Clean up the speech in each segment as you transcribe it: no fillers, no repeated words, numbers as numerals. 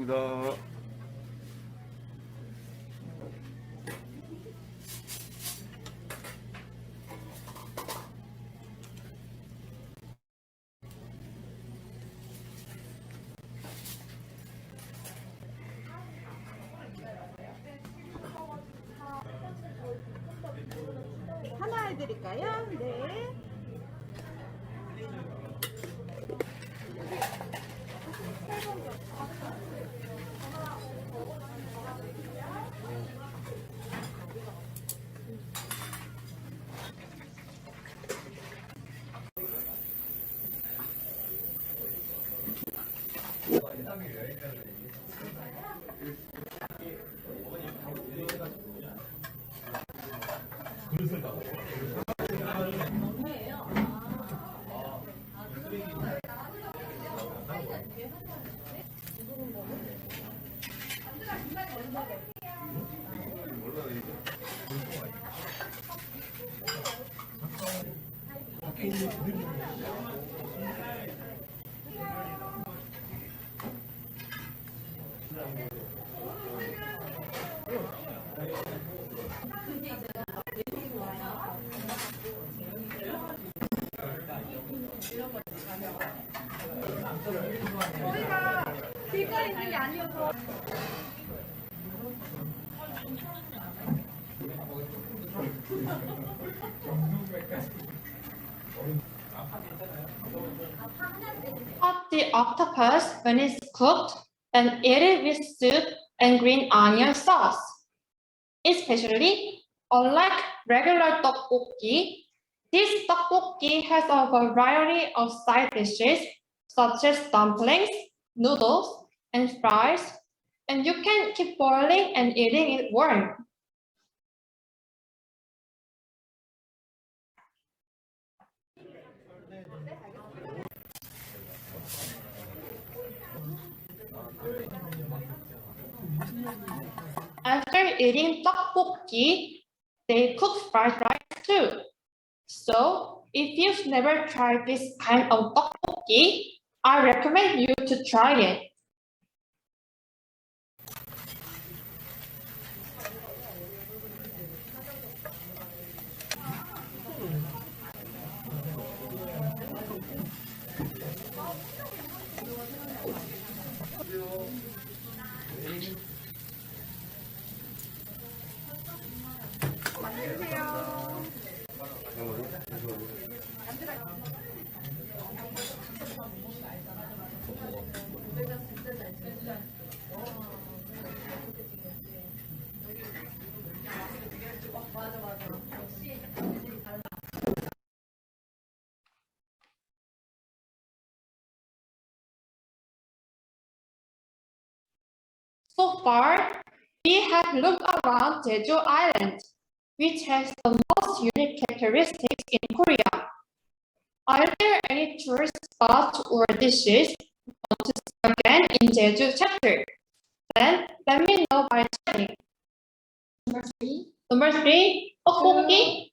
고맙습니다. 하나 해드릴까요? 네. 저희가 길거리 있는 게 아니어서. Cut the octopus when it's cooked and eat it with soup and green onion sauce. Especially, unlike regular tteokbokki, this tteokbokki has a variety of side dishes such as dumplings, noodles, and fries, and you can keep boiling and eating it warm. After eating tteokbokki, they cook fried rice too. So, if you've never tried this kind of tteokbokki, I recommend you to try it. So far, we have looked around Jeju Island, which has the most unique characteristics in Korea. Are there any tourist spots or dishes you want to see again in Jeju chapter? Then let me know by chatting. Number three, tteokbokki.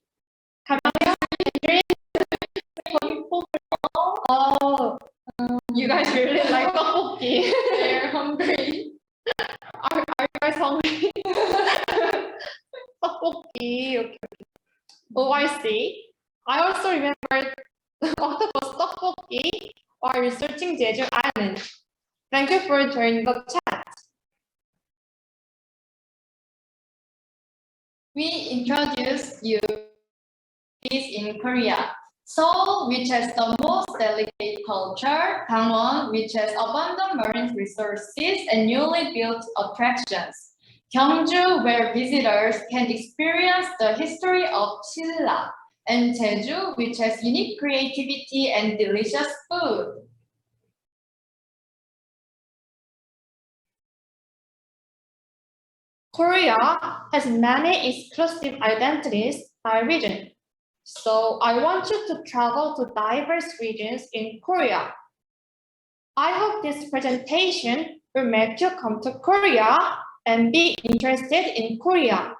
가면 Oh, you guys really like tteokbokki. They're hungry. Are you guys hungry? Tteokbokki. Okay. Oh, I see. I also remembered octopus tteokbokki while researching Jeju Island. Thank you for joining the chat. We introduced you this in Korea. Seoul, which has the most delicate culture, KangWon, which has abundant marine resources and newly built attractions, Gyeongju, where visitors can experience the history of Silla, and Jeju, which has unique creativity and delicious food. Korea has many exclusive identities by region. So I want you to travel to diverse regions in Korea. I hope this presentation will make you come to Korea and be interested in Korea.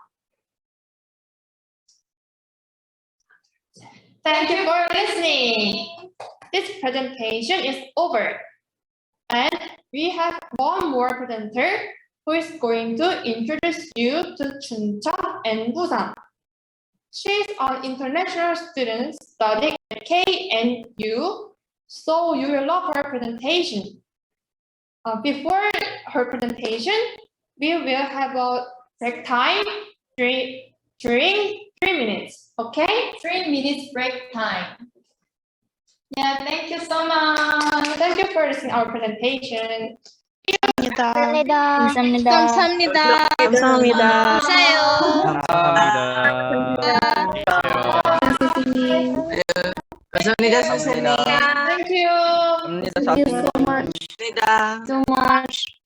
Thank you for listening. This presentation is over. And we have one more presenter who is going to introduce you to Chuncheon and Busan. She is an international student studying at KNU, so you will love her presentation. Before her presentation, we will have a break time during 3 minutes, okay? 3 minutes break time. Yeah, thank you so much. Thank you for listening our presentation. 감사합니다. 감사합니다. 감사합니다. 감사합니다, 선생님. Thank you. Thank you so much. 감사합니다. So much.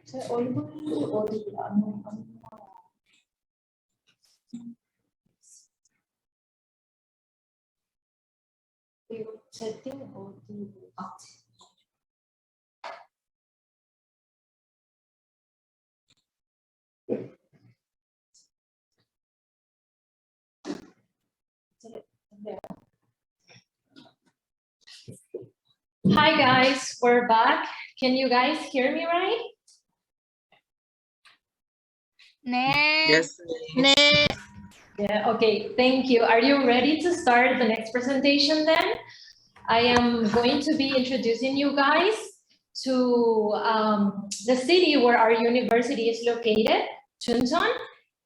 제 얼굴이 어디 안 나와요? 이거 채팅 어디? Hi guys, we're back. Can you guys hear me right? 네. Yes. 네. Yeah, okay, thank you. Are you ready to start the next presentation then? I am going to be introducing you guys to the city where our university is located, Chuncheon,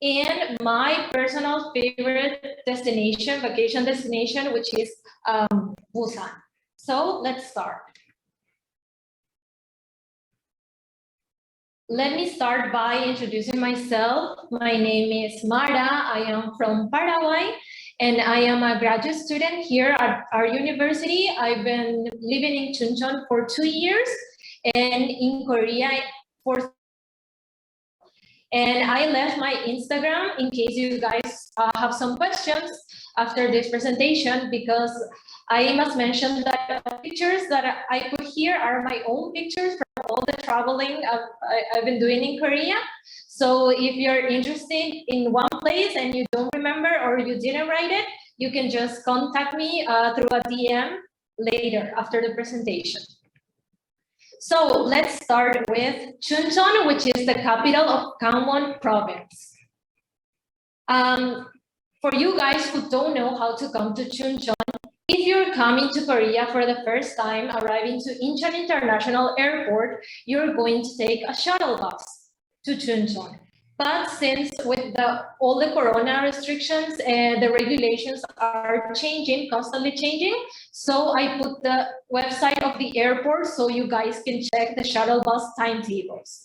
and my personal favorite destination, vacation destination, which is Busan. So let's start. Let me start by introducing myself. My name is Mara. I am from Paraguay, and I am a graduate student here at our university. I've been living in Chuncheon for 2 years, and in Korea for. And I left my Instagram in case you guys have some questions after this presentation, because I must mention that the pictures that I put here are my own pictures from all the traveling I've been doing in Korea. So if you're interested in one place and you don't remember or you didn't write it, you can just contact me through a DM later after the presentation. So let's start with Chuncheon, which is the capital of KangWon province. For you guys who don't know how to come to Chuncheon, if you're coming to Korea for the first time, arriving to Incheon International Airport, you're going to take a shuttle bus to Chuncheon. But since with all the corona restrictions and the regulations are changing, constantly changing, so I put the website of the airport so you guys can check the shuttle bus timetables.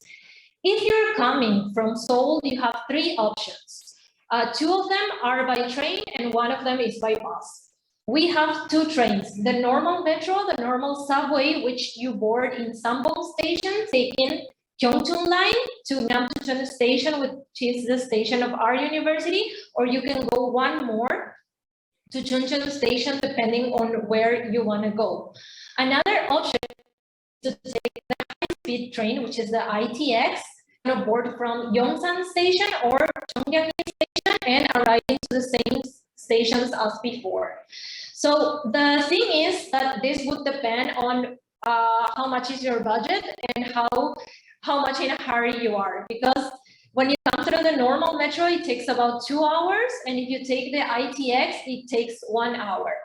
If you're coming from Seoul, you have 3 options. 2 of them are by train and 1 of them is by bus. We have 2 trains, the normal metro, the normal subway, which you board in Sambong Station, taking Gyeongchung Line to Namtucheon Station, which is the station of our university, or you can go 1 more to Chuncheon Station, depending on where you want to go. Another option is to take the high-speed train, which is the ITX, on board from Yongsan Station or Cheonggyeong Station and arriving to the same stations as before. So the thing is that this would depend on how much is your budget and how much in a hurry you are, because when you come through the normal metro, it takes about 2 hours, and if you take the ITX, it takes 1 hour.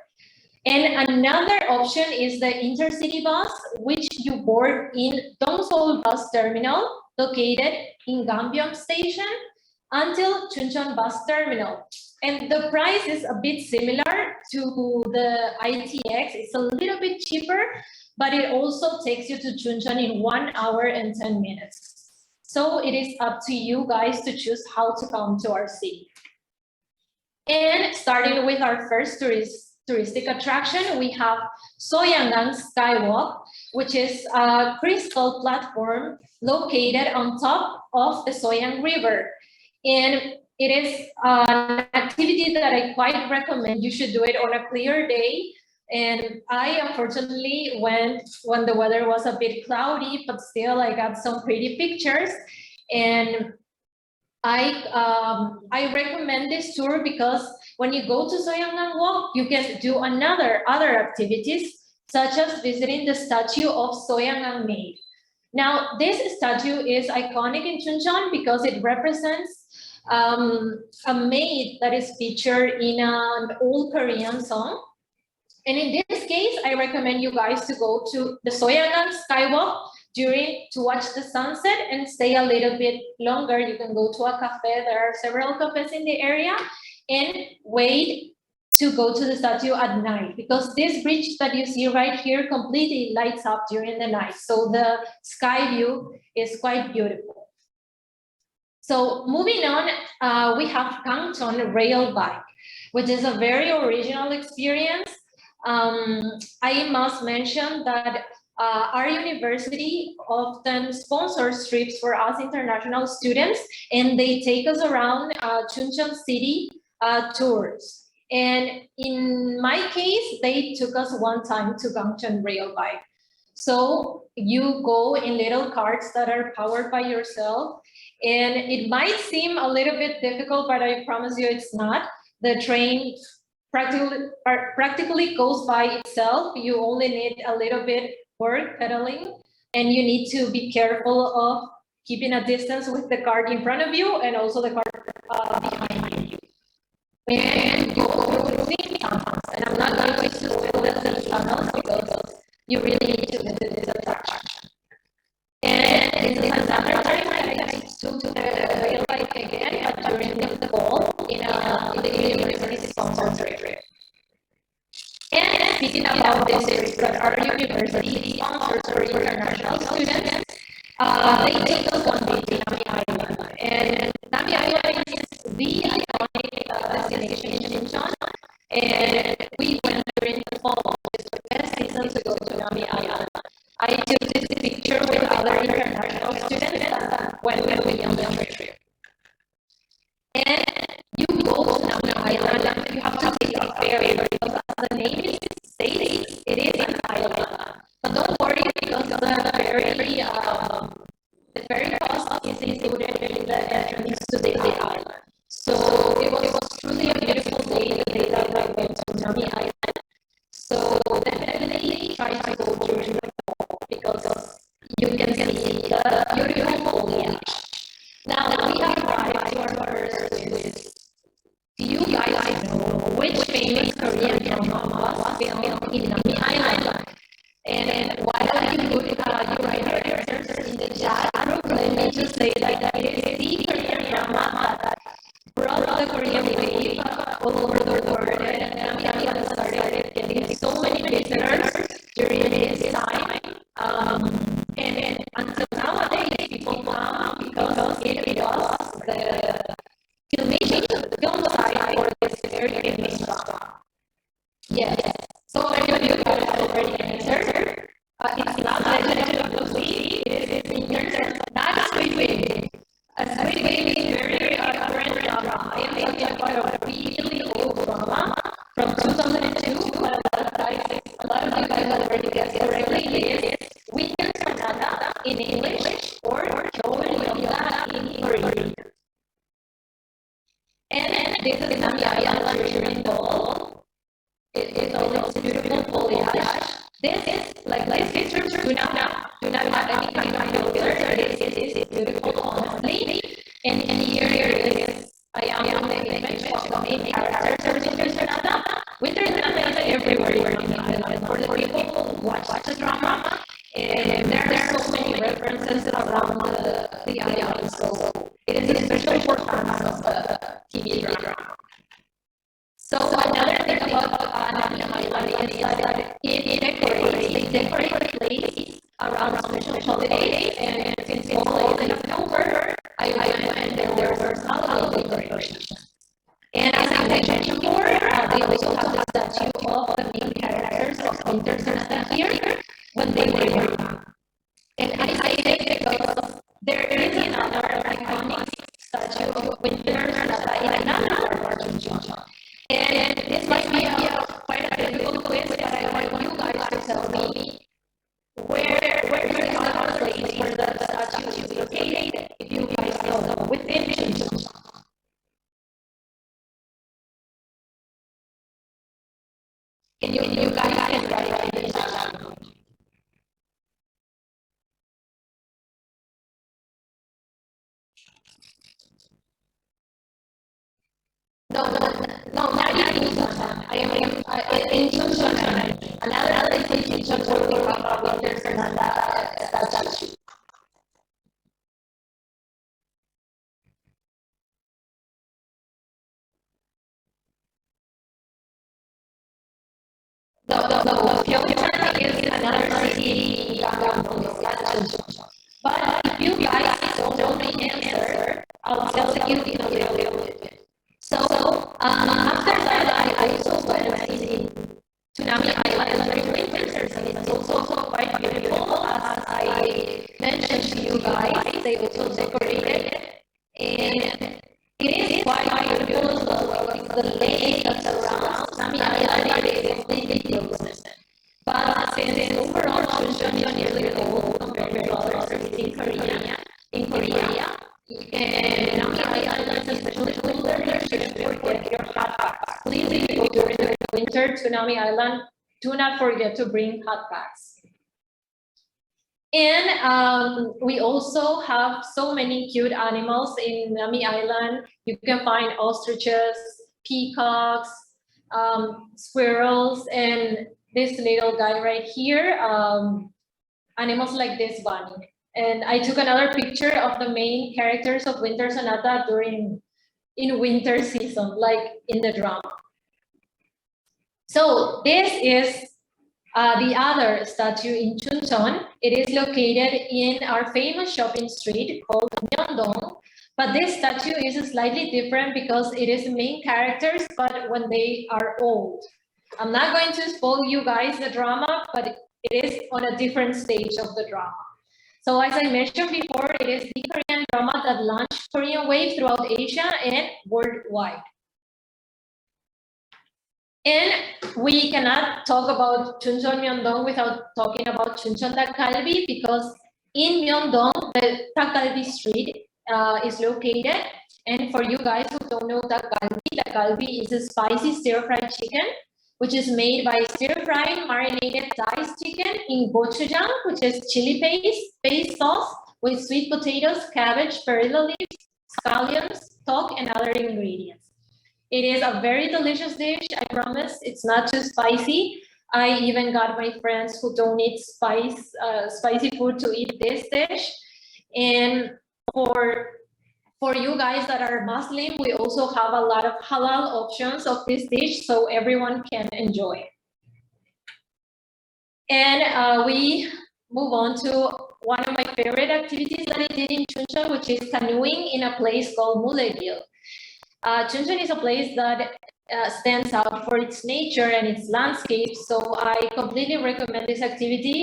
And another option is the intercity bus, which you board in Dongseol Bus Terminal, located in Gambyeong Station, until Chuncheon Bus Terminal. And the price is a bit similar to the ITX. It's a little bit cheaper, but it also takes you to Chuncheon in 1 hour and 10 minutes. So it is up to you guys to choose how to come to our city. And starting with our first touristic attraction, we have Soyangang Skywalk, which is a crystal platform located on top of the Soyang River. And it is an activity that I quite recommend. You should do it on a clear day. And I unfortunately went when the weather was a bit cloudy, but still I got some pretty pictures. And I recommend this tour because when you go to Soyangang Walk, you can do other activities, such as visiting the statue of Soyangang Maid. Now, this statue is iconic in Chuncheon because it represents a maid that is featured in an old Korean song. And in this case, I recommend you guys to go to the Soyangang Skywalk to watch the sunset and stay a little bit longer. You can go to a cafe. There are several cafes in the area, and wait to go to the statue at night, because this bridge that you see right here completely lights up during the night. So the sky view is quite beautiful. So moving on, we have Gangcheon rail bike, which is a very original experience. I must mention that our university often sponsors trips for us international students, and they take us around Chuncheon City tours. And in my case, they took us one time to Gangcheon rail bike. So you go in little carts that are powered by yourself, and it might seem a little bit difficult, but I promise you it's not. The train practically goes by itself. You only need a little bit work pedaling, and you need to be careful of keeping a distance with the cart in front of you and also the cart behind you. And go through the tunnels, and I'm not going to spoil the tunnels because you really need to visit this attraction. And this is another time that I took the rail bike again, but during the fall in the university sponsored trip. And speaking about this series that our university sponsors for international students, they take us one day to Nami Island. And Nami Island is the iconic destination in Incheon. And we went during the fall. It's the best season to go to Nami Island. I took this picture with other international students when we were on the trip. And you go to Nami Island, you have to take a ferry because as the name is states, it is an island. But don't worry because the ferry cost is included in the entrance to the island. So it was truly a beautiful day, the day that I went to Nami Island. So definitely try to go during the fall because you can see the beautiful foliage. Now we have arrived to our first visit. Do you guys know which famous Korean drama was filmed in Nami Island? And while you write your answers in the chat group, let me just say that it is the Korean drama that brought the Korean wave all over the world, and Nami Island started getting so many visitors during this time. And until nowadays, people come because it was the film site for this very famous drama. Yes. So many of you guys already answered. It's not Legend of the Sea. It is in your not Squid Game. Squid Game is very current drama. I am talking about a really old drama from 2002. A lot of you guys already guessed correctly. It is Winter Sonata in English or Kyowon in Korean. And this is Nami Island during fall. It is always beautiful foliage. This is like pictures do not have any kind of filter. This is beautiful, honestly. And here is I am on the image of the main characters of Winter Sonata. Winter Sonata is everywhere in the island for the people who watch the drama. And there are so many references around the island. So it is especially for fans of the TV drama. So another thing about Nami Island is that they decorate the place around special holidays, and since fall is in October, I went and there were holiday decorations. And as I mentioned before, they also have the statue of the main characters of Winter Sonata here when they were young. And I say this because there is another iconic statue of Winter Sonata in another part of China. And this might be quite a difficult quiz, but I want you guys to tell me where is the other place where the statue is located, if you guys know within China. Can you guys write in the chat? No, not in Busan. I am in Chuncheon. Another place in Chuncheon where we have a Winter Sonata statue. No, Pyeongchang is another city in Chuncheon. But if you guys don't know the answer, I'll tell you in a little bit. So after that, I also went to Nami Island during winter season. It's also quite beautiful, as I mentioned to you guys. They also decorated, and it is quite beautiful as well. The lake that surrounds Nami Island is completely closed. But since overall Chuncheon is really old compared to other cities in Korea, and Nami Island is especially colder, you shouldn't forget your hot packs. Please, if you go during the winter to Nami Island, do not forget to bring hot packs. And we also have so many cute animals in Nami Island. You can find ostriches, peacocks, squirrels, and this little guy right here, animals like this bunny. And I took another picture of the main characters of Winter Sonata in winter season, like in the drama. So this is the other statue in Chuncheon. It is located in our famous shopping street called Myeongdong. But this statue is slightly different because it is main characters, but when they are old. I'm not going to spoil you guys the drama, but it is on a different stage of the drama. So as I mentioned before, it is the Korean drama that launched Korean wave throughout Asia and worldwide. And we cannot talk about Chuncheon Myeongdong without talking about Chuncheon Dakgalbi, because in Myeongdong, the Dakgalbi street is located. And for you guys who don't know Dakgalbi is a spicy stir-fried chicken, which is made by stir-fried marinated diced chicken in gochujang, which is chili paste sauce with sweet potatoes, cabbage, perilla leaves, scallions, stock, and other ingredients. It is a very delicious dish, I promise. It's not too spicy. I even got my friends who don't eat spicy food to eat this dish. And for you guys that are Muslim, we also have a lot of halal options of this dish, so everyone can enjoy. And we move on to one of my favorite activities that I did in Chuncheon, which is canoeing in a place called Muleville. Chuncheon is a place that stands out for its nature and its landscape, so I completely recommend this activity.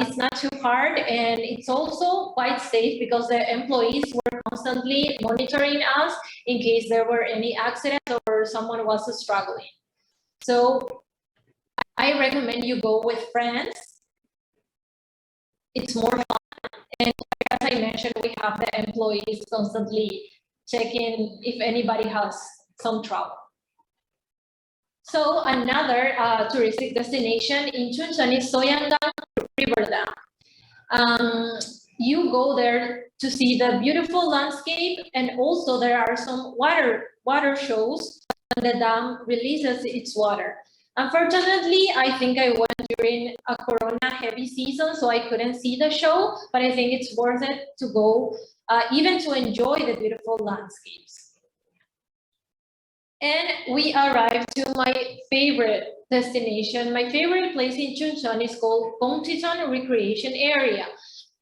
It's not too hard, and it's also quite safe because the employees were constantly monitoring us in case there were any accidents or someone was struggling. So I recommend you go with friends. It's more fun, and as I mentioned, we have the employees constantly checking if anybody has some trouble. So another touristic destination in Chuncheon is Soyangang River Dam. You go there to see the beautiful landscape, and also there are some water shows when the dam releases its water. Unfortunately, I think I went during a Corona heavy season, so I couldn't see the show, but I think it's worth it to go, even to enjoy the beautiful landscapes. And we arrived to my favorite destination. My favorite place in Chuncheon is called Gongchicheon Recreation Area.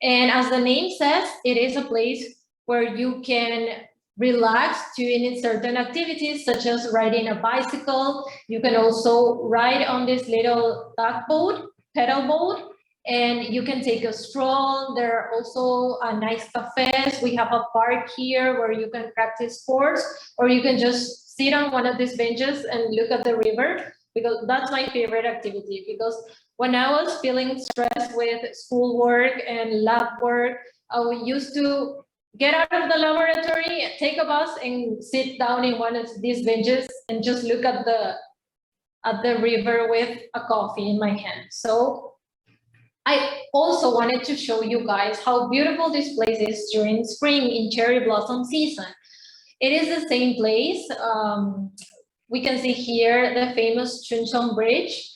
And as the name says, it is a place where you can relax doing certain activities such as riding a bicycle. You can also ride on this little tugboat, pedal boat, and you can take a stroll. There are also nice cafes. We have a park here where you can practice sports, or you can just sit on one of these benches and look at the river, because that's my favorite activity. Because when I was feeling stressed with schoolwork and lab work, we used to get out of the laboratory, take a bus, and sit down in one of these benches and just look at the river with a coffee in my hand. So I also wanted to show you guys how beautiful this place is during spring in cherry blossom season. It is the same place. We can see here the famous Chuncheon Bridge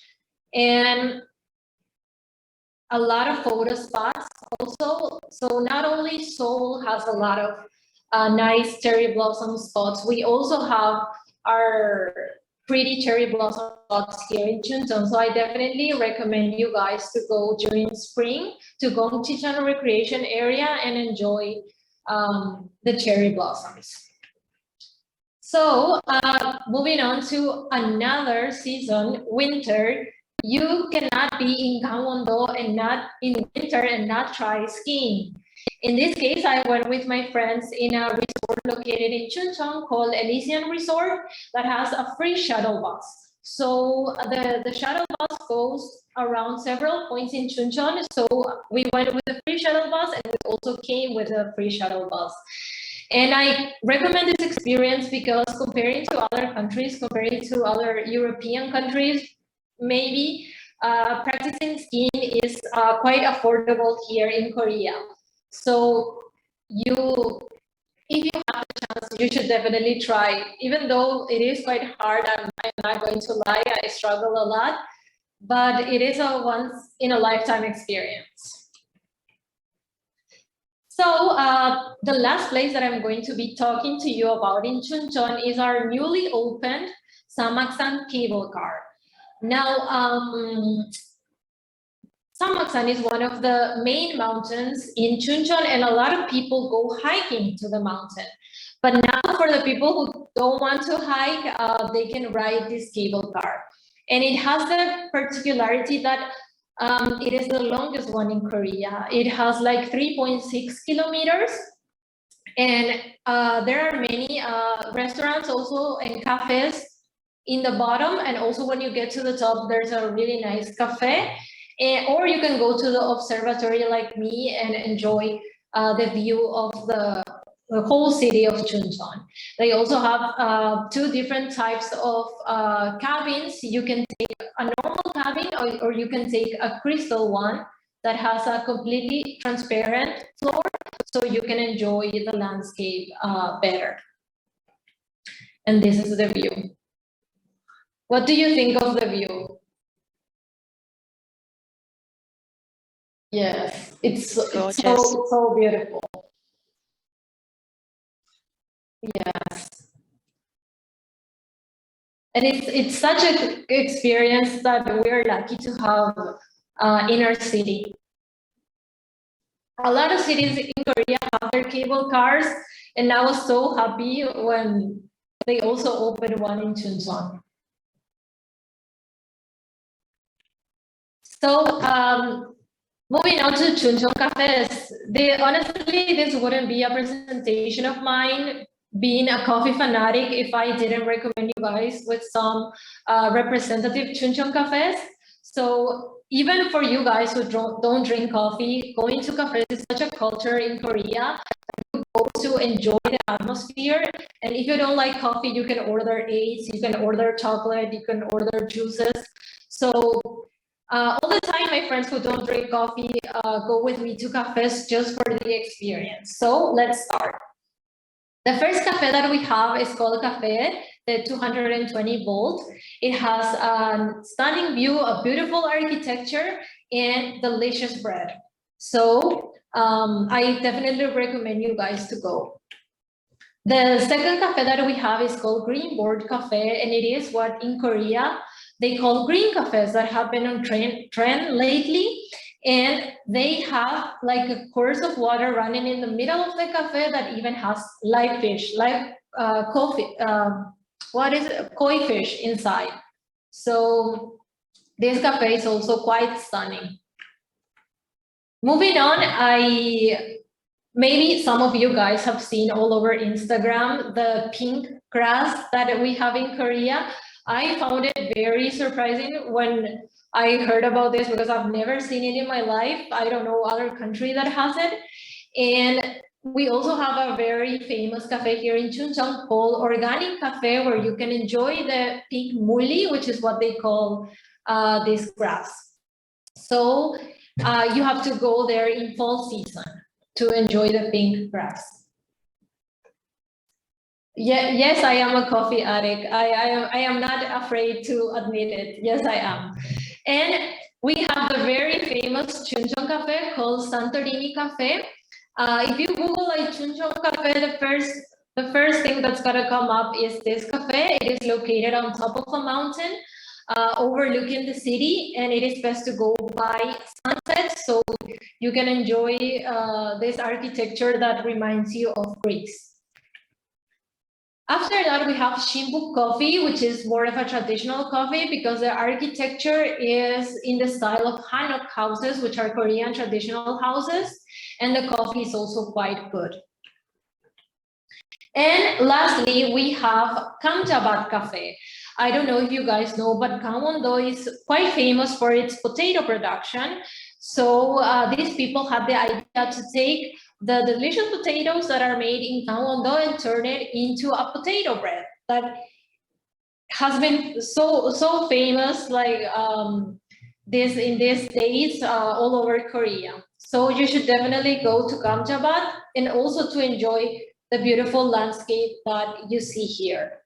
and a lot of photo spots also. So not only Seoul has a lot of nice cherry blossom spots, we also have our pretty cherry blossom spots here in Chuncheon. So I definitely recommend you guys to go during spring to Gongchicheon Recreation Area and enjoy the cherry blossoms. So moving on to another season, winter. You cannot be in KangWon-do and not in winter and not try skiing. In this case, I went with my friends in a resort located in Chuncheon called Elysian Resort that has a free shuttle bus. So the shuttle bus goes around several points in Chuncheon. So we went with the free shuttle bus, and we also came with a free shuttle bus. And I recommend this experience because comparing to other countries, comparing to other European countries, maybe practicing skiing is quite affordable here in Korea. So if you have a chance, you should definitely try. Even though it is quite hard, I'm not going to lie, I struggle a lot, but it is a once in a lifetime experience. So the last place that I'm going to be talking to you about in Chuncheon is our newly opened Samaksan cable car. Now, Samaksan is one of the main mountains in Chuncheon, and a lot of people go hiking to the mountain. But now for the people who don't want to hike, they can ride this cable car. And it has the particularity that It is the longest one in Korea. It has like 3.6 kilometers. And there are many restaurants also and cafes in the bottom. And also when you get to the top, there's a really nice cafe. Or you can go to the observatory like me and enjoy the view of the whole city of Chuncheon. They also have two different types of cabins. You can take a normal cabin or you can take a crystal one that has a completely transparent floor, so you can enjoy the landscape better. And this is the view. What do you think of the view? Yes, it's so beautiful. Yes. And it's such an experience that we're lucky to have in our city. A lot of cities in Korea have their cable cars, and I was so happy when they also opened one in Chuncheon. So moving on to Chuncheon cafes, honestly, this wouldn't be a presentation of mine being a coffee fanatic if I didn't recommend you guys with some representative Chuncheon cafes. So even for you guys who don't drink coffee, going to cafes is such a culture in Korea. You go to enjoy the atmosphere. And if you don't like coffee, you can order aids, you can order chocolate, you can order juices. So all the time, my friends who don't drink coffee go with me to cafes just for the experience. So let's start. The first cafe that we have is called Cafe the 220 Volt. It has a stunning view, a beautiful architecture, and delicious bread. So I definitely recommend you guys to go. The second cafe that we have is called Green Board Cafe, and it is what in Korea they call green cafes that have been on trend lately. And they have like a course of water running in the middle of the cafe that even has live fish, live coffee, koi fish inside. So this cafe is also quite stunning. Moving on, maybe some of you guys have seen all over Instagram the pink grass that we have in Korea. I found it very surprising when I heard about this because I've never seen it in my life. I don't know other country that has it. And we also have a very famous cafe here in Chuncheon called Organic Cafe, where you can enjoy the pink muli, which is what they call this grass. So you have to go there in fall season to enjoy the pink grass. Yeah, yes, I am a coffee addict. I am not afraid to admit it. Yes, I am. And we have the very famous Chuncheon cafe called Santorini Cafe. If you Google like Chuncheon Cafe, the first thing that's gonna come up is this cafe. It is located on top of a mountain, overlooking the city, and it is best to go by sunset so you can enjoy this architecture that reminds you of Greece. After that, we have Shimbuk coffee, which is more of a traditional coffee because the architecture is in the style of hanok houses, which are Korean traditional houses, and the coffee is also quite good. And lastly, we have Kamjabat Cafe. I don't know if you guys know, but KangWon is quite famous for its potato production. So these people had the idea to take the delicious potatoes that are made in KangWon and turn it into a potato bread that has been so famous like in these days all over Korea. So you should definitely go to Kamjabat and also to enjoy the beautiful landscape that you see here.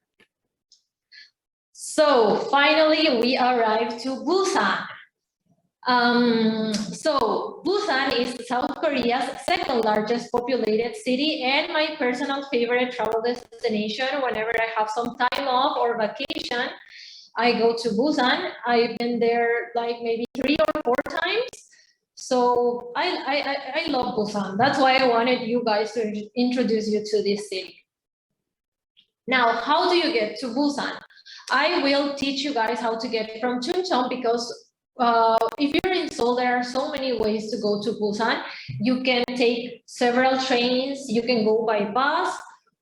So finally, we arrived to Busan. So Busan is South Korea's second largest populated city and my personal favorite travel destination. Whenever I have some time off or vacation, I go to Busan. I've been there like maybe 3 or 4 times. So I love Busan. That's why I wanted you guys to introduce you to this city. Now, how do you get to Busan? I will teach you guys how to get from Chuncheon because if you're in Seoul, there are so many ways to go to Busan. You can take several trains, you can go by bus,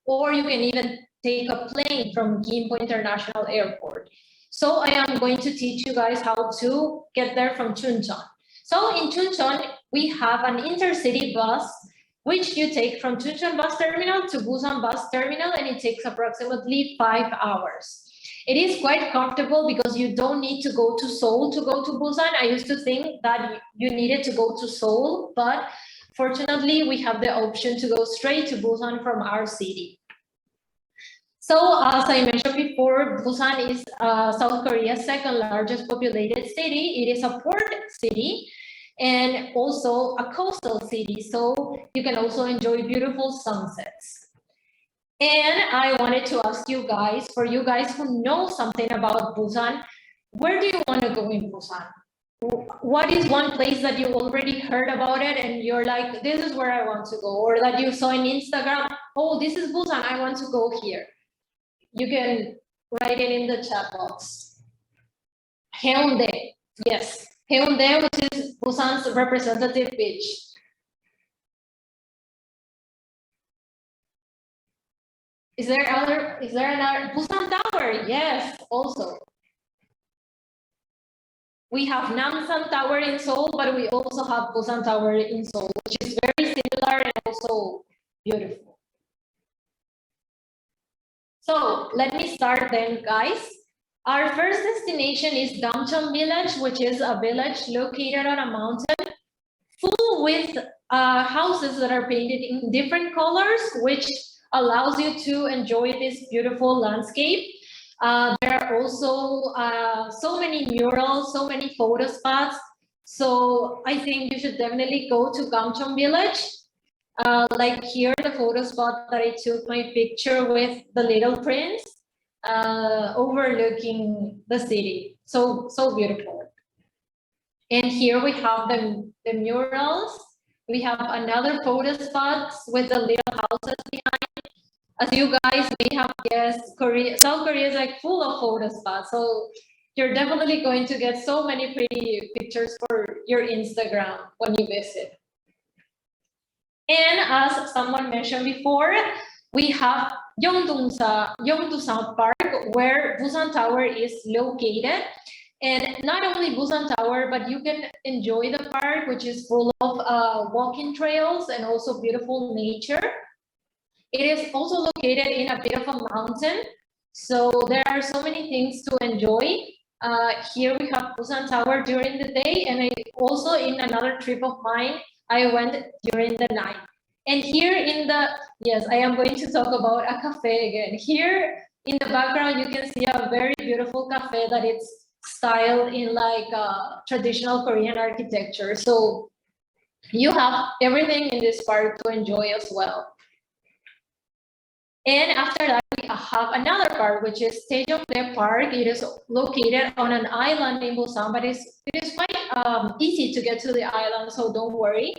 or you can even take a plane from Gimpo International Airport. So I am going to teach you guys how to get there from Chuncheon. So in Chuncheon, we have an intercity bus, which you take from Chuncheon bus terminal to Busan bus terminal, and it takes approximately 5 hours. It is quite comfortable because you don't need to go to Seoul to go to Busan. I used to think that you needed to go to Seoul, but fortunately, we have the option to go straight to Busan from our city. So as I mentioned before, Busan is South Korea's second largest populated city. It is a port city and also a coastal city. So you can also enjoy beautiful sunsets. And I wanted to ask you guys, for you guys who know something about Busan, where do you want to go in Busan? What is one place that you already heard about it and you're like, this is where I want to go? Or that you saw in Instagram, oh, this is Busan, I want to go here. You can write it in the chat box. Haeundae, yes. Haeundae, which is Busan's representative beach. Is there another Busan Tower? Yes, also. We have Namsan Tower in Seoul, but we also have Busan Tower in Seoul, which is very similar and also beautiful. So let me start then, guys. Our first destination is Gamcheon Village, which is a village located on a mountain full with houses that are painted in different colors, which allows you to enjoy this beautiful landscape. There are also so many murals, so many photo spots. So I think you should definitely go to Gamcheon Village. Like here, the photo spot that I took my picture with the little prince, overlooking the city. So beautiful. And here we have the murals. We have another photo spots with the little houses behind. As you guys may have guessed, South Korea is like full of photo spots. So you're definitely going to get so many pretty pictures for your Instagram when you visit. And as someone mentioned before, we have Yeongdusan Park, where Busan Tower is located. And not only Busan Tower, but you can enjoy the park, which is full of walking trails and also beautiful nature. It is also located in a bit of a mountain. So there are so many things to enjoy. Here we have Busan Tower during the day, and also in another trip of mine, I went during the night. And here yes, I am going to talk about a cafe again. Here in the background, you can see a very beautiful cafe that it's styled in like traditional Korean architecture. So you have everything in this park to enjoy as well. And after that, we have another park, which is Taejongdae Park. It is located on an island in Busan, but it is quite easy to get to the island, so don't worry.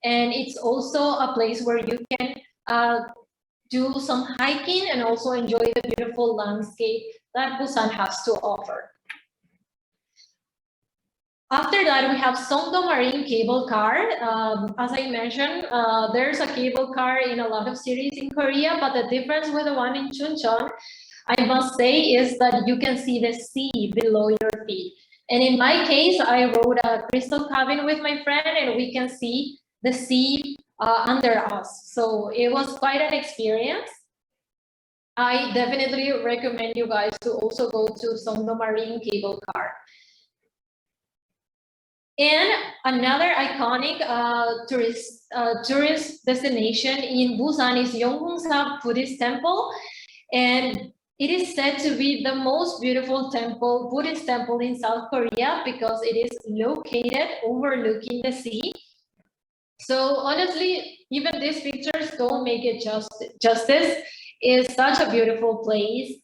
And it's also a place where you can do some hiking and also enjoy the beautiful landscape that Busan has to offer. After that, we have Songdo Marine Cable Car. As I mentioned, there's a cable car in a lot of cities in Korea, but the difference with the one in Chuncheon, I must say, is that you can see the sea below your feet. And in my case, I rode a crystal cabin with my friend, and we can see the sea under us. So it was quite an experience. I definitely recommend you guys to also go to Songdo Marine Cable Car. And another iconic tourist destination in Busan is Yeonghungsa Buddhist Temple. And it is said to be the most beautiful temple, Buddhist temple in South Korea, because it is located overlooking the sea. So honestly, even these pictures don't make it justice. It's such a beautiful place.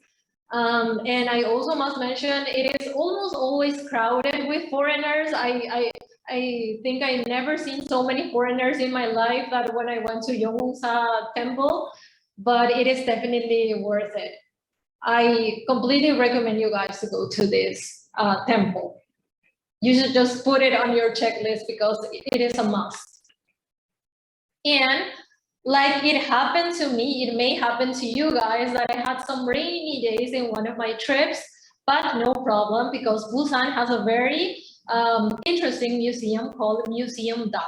And I also must mention, it is almost always crowded with foreigners. I think I've never seen so many foreigners in my life that when I went to Yeonghungsa Temple, but it is definitely worth it. I completely recommend you guys to go to this temple. you should just put it on your checklist because it is a must. And like it happened to me, it may happen to you guys that I had some rainy days in one of my trips, but no problem because Busan has a very interesting museum called Museum Da.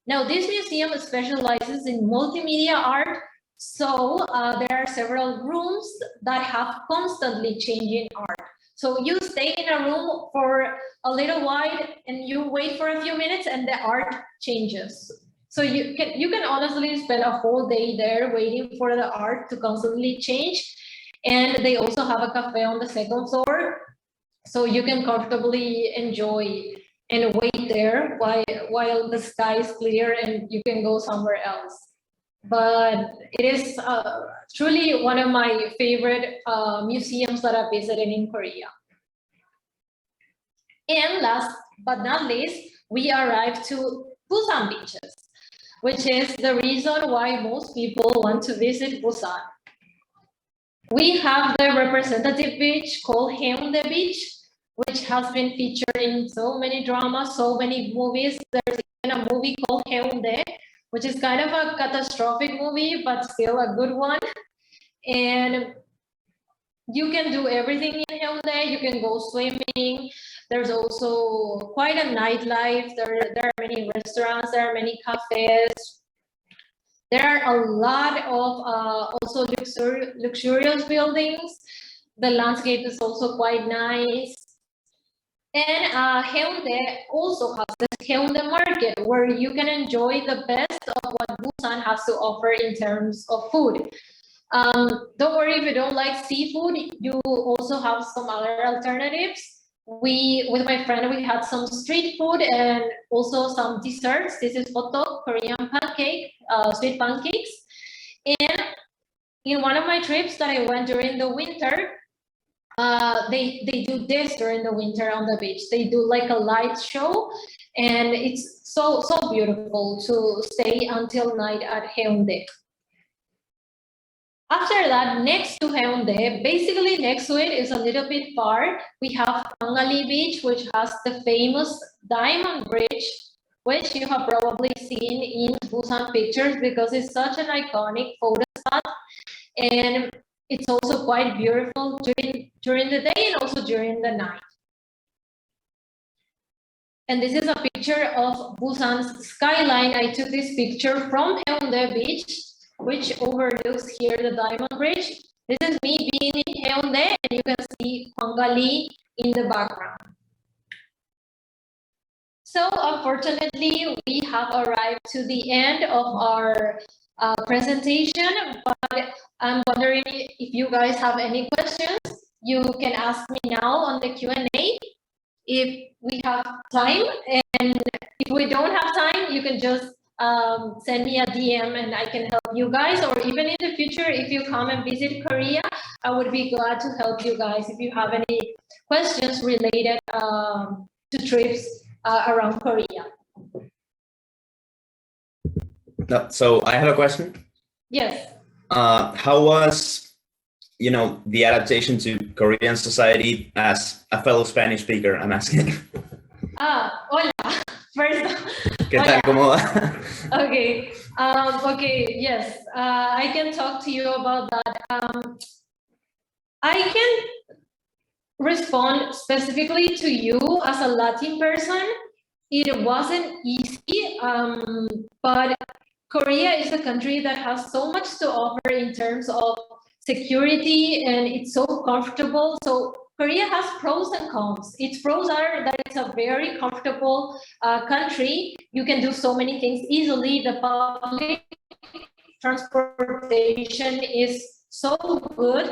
Now, this museum specializes in multimedia art, so there are several rooms that have constantly changing art. So you stay in a room for a little while and you wait for a few minutes and the art changes. So you can honestly spend a whole day there waiting for the art to constantly change. And they also have a cafe on the second floor, so you can comfortably enjoy and wait there while the sky is clear and you can go somewhere else. But it is truly one of my favorite museums that I visited in Korea. And last but not least, we arrived to Busan beaches, which is the reason why most people want to visit Busan. We have the representative beach called Haeundae Beach, which has been featured in so many dramas, so many movies. There's even a movie called Haeundae, which is kind of a catastrophic movie, but still a good one. And you can do everything in Haeundae. You can go swimming. There's also quite a nightlife. There are many restaurants. There are many cafes. There are a lot of also luxurious buildings. The landscape is also quite nice. And Haeundae also has this Haeundae market where you can enjoy the best of what Busan has to offer in terms of food. Don't worry if you don't like seafood, you also have some other alternatives. With my friend, we had some street food and also some desserts. This is hotdog, Korean pancake, sweet pancakes. And in one of my trips that I went during the winter, they do this during the winter on the beach. They do like a light show, and it's so beautiful to stay until night at Haeundae. After that, next to Haeundae, basically next to it is a little bit far, we have Kwangali Beach, which has the famous Diamond Bridge, which you have probably seen in Busan pictures because it's such an iconic photo spot. And it's also quite beautiful during the day and also during the night. And this is a picture of Busan's skyline. I took this picture from Haeundae Beach, which overlooks here the Diamond Bridge. This is me being in Haeundae, and you can see Kwangali in the background. So unfortunately, we have arrived to the end of our presentation, but I'm wondering if you guys have any questions. You can ask me now on the Q&A if we have time, and if we don't have time, you can just send me a DM and I can help you guys, or even in the future, if you come and visit Korea, I would be glad to help you guys if you have any questions related to trips around Korea. No, so I have a question. Yes. How was, the adaptation to Korean society as a fellow Spanish speaker? I'm asking. Hola. First. ¿Qué tal? ¿Cómo va? Okay. Okay. Yes. I can talk to you about that. I can respond specifically to you as a Latin person. It wasn't easy, but Korea is a country that has so much to offer in terms of security, and it's so comfortable. So Korea has pros and cons. Its pros are that it's a very comfortable country. You can do so many things easily. The public transportation is so good,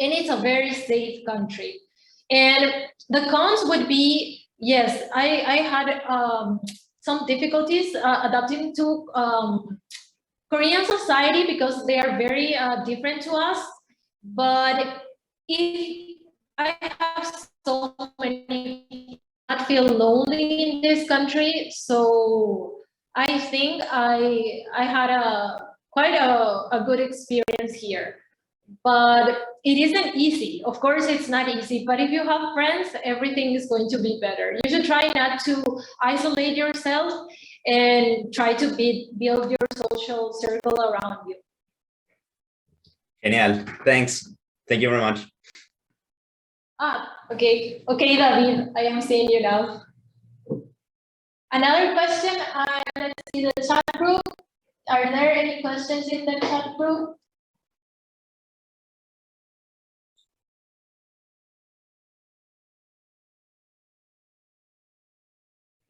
and it's a very safe country. And the cons would be, yes, I had some difficulties adapting to Korean society because they are very different to us. But if I have so many, not feel lonely in this country, so I think I had quite a good experience here. but it isn't easy. Of course, it's not easy, but if you have friends, everything is going to be better. You should try not to isolate yourself and try to build your social circle around you. Genial. Thanks. Thank you very much. Okay, David, I am seeing you now. Another question, let's see the chat group. Are there any questions in the chat group?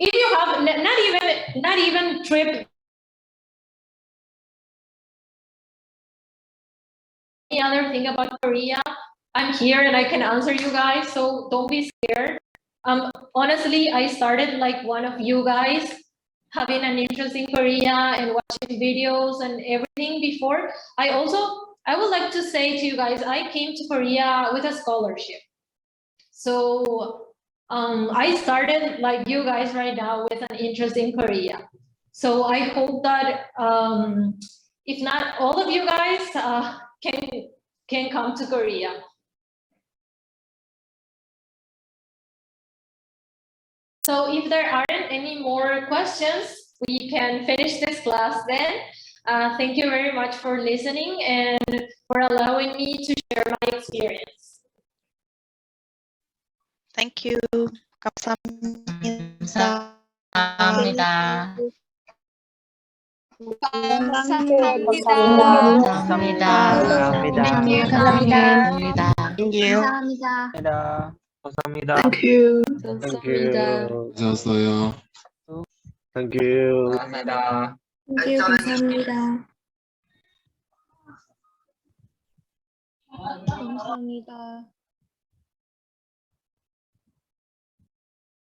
If you have not even trip any other thing about Korea, I'm here and I can answer you guys, so don't be scared. Honestly, I started like one of you guys, having an interest in Korea and watching videos and everything before. I would like to say to you guys, I came to Korea with a scholarship. So I started like you guys right now with an interest in Korea. So I hope that if not all of you guys can come to Korea. So if there aren't any more questions, we can finish this class then. Thank you very much for listening and for allowing me to share my experience. Thank you. 감사합니다. 감사합니다. 감사합니다. Thank you. 감사합니다. Thank you. 감사합니다. Thank you. Thank you. 수고하셨어요. Thank you. 감사합니다. Thank you. 감사합니다. 감사합니다.